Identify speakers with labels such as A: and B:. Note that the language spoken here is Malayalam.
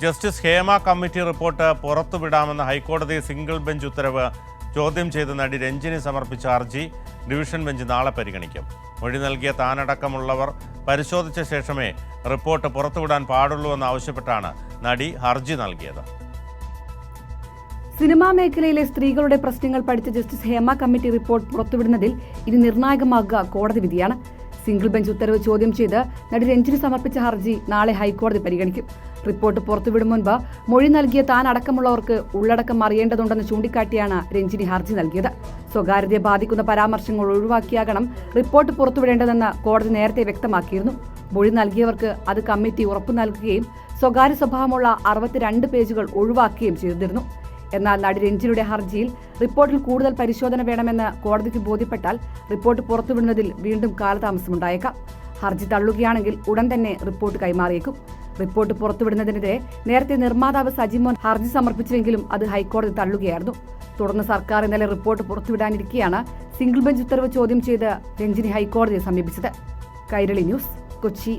A: ജസ്റ്റിസ് ഹേമ കമ്മിറ്റി റിപ്പോർട്ട് പുറത്തുവിടാമെന്ന ഹൈക്കോടതി സിംഗിൾ ബെഞ്ച് ഉത്തരവ് ചോദ്യം ചെയ്ത് നടി രഞ്ജിനി സമർപ്പിച്ച ഹർജി ഡിവിഷൻ ബെഞ്ച് നാളെ പരിഗണിക്കും. മൊഴി നൽകിയ താനടക്കമുള്ളവർ പരിശോധിച്ച ശേഷമേ റിപ്പോർട്ട് പുറത്തുവിടാൻ പാടുള്ളൂ എന്നാവശ്യപ്പെട്ടാണ് നടി ഹർജി നൽകിയത്.
B: സിനിമാ മേഖലയിലെ സ്ത്രീകളുടെ പ്രശ്നങ്ങൾ പഠിച്ച ജസ്റ്റിസ് ഹേമ കമ്മിറ്റി റിപ്പോർട്ട് പുറത്തുവിടുന്നതിൽ ഇനി നിർണായകമാകുക കോടതി വിധിയാണ്. സിംഗിൾ ബെഞ്ച് ഉത്തരവ് ചോദ്യം ചെയ്ത് നടി രഞ്ജിനി സമർപ്പിച്ച ഹർജി നാളെ ഹൈക്കോടതി പരിഗണിക്കും. റിപ്പോർട്ട് പുറത്തുവിടും മുൻപ് മൊഴി നൽകിയ താൻ അടക്കമുള്ളവർക്ക് ഉള്ളടക്കം അറിയേണ്ടതുണ്ടെന്ന് ചൂണ്ടിക്കാട്ടിയാണ് രഞ്ജിനി ഹർജി നൽകിയത്. സ്വകാര്യതയെ ബാധിക്കുന്ന പരാമർശങ്ങൾ ഒഴിവാക്കിയാകണം റിപ്പോർട്ട് പുറത്തുവിടേണ്ടതെന്ന് കോടതി നേരത്തെ വ്യക്തമാക്കിയിരുന്നു. മൊഴി നൽകിയവർക്ക് അത് കമ്മിറ്റി ഉറപ്പു നൽകുകയും സ്വകാര്യ സ്വഭാവമുള്ള 62 പേജുകൾ ഒഴിവാക്കുകയും ചെയ്തിരുന്നു. എന്നാൽ നടി രഞ്ജിനിയുടെ ഹർജിയിൽ റിപ്പോർട്ടിൽ കൂടുതൽ പരിശോധന വേണമെന്ന് കോടതിക്ക് ബോധ്യപ്പെട്ടാൽ റിപ്പോർട്ട് പുറത്തുവിടുന്നതിൽ വീണ്ടും കാലതാമസമുണ്ടായേക്കാം. ഹർജി തള്ളുകയാണെങ്കിൽ ഉടൻ തന്നെ റിപ്പോർട്ട് കൈമാറിയേക്കും. റിപ്പോർട്ട് പുറത്തുവിടുന്നതിനെതിരെ നേരത്തെ നിർമ്മാതാവ് സജിമോൻ ഹർജി സമർപ്പിച്ചുവെങ്കിലും അത് ഹൈക്കോടതി തള്ളുകയായിരുന്നു. തുടർന്ന് സർക്കാർ ഇന്നലെ റിപ്പോർട്ട് പുറത്തുവിടാനിരിക്കെയാണ് സിംഗിൾ ബെഞ്ച് ഉത്തരവ് ചോദ്യം ചെയ്ത് രഞ്ജിനി ഹൈക്കോടതിയെ സമീപിച്ചത്. കൈരളി ന്യൂസ്, കൊച്ചി.